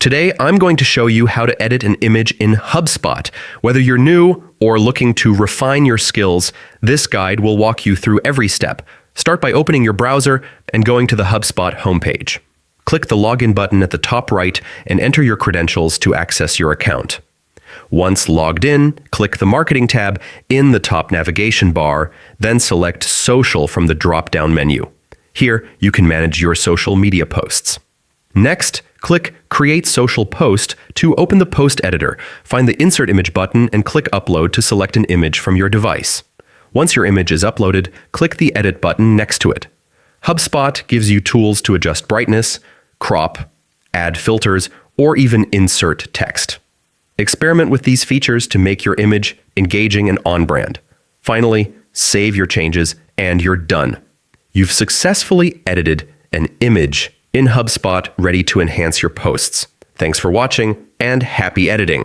Today, I'm going to show you how to edit an image in Hubspot. Whether you're new or looking to refine your skills, this guide will walk you through every step. Start by opening your browser and going to the Hubspot homepage. Click the Login button at the top right and enter your credentials to access your account. Once logged in, click the Marketing tab in the top navigation bar, then select Social from the drop-down menu. Here, you can manage your social media posts. Next, click Create Social Post to open the post editor. Find the Insert Image button and click Upload to select an image from your device. Once your image is uploaded, click the Edit button next to it. Hubspot gives you tools to adjust brightness, crop, add filters, or even insert text. Experiment with these features to make your image engaging and on-brand. Finally, save your changes and you're done. You've successfully edited an image in Hubspot ready to enhance your posts. Thanks for watching and happy editing!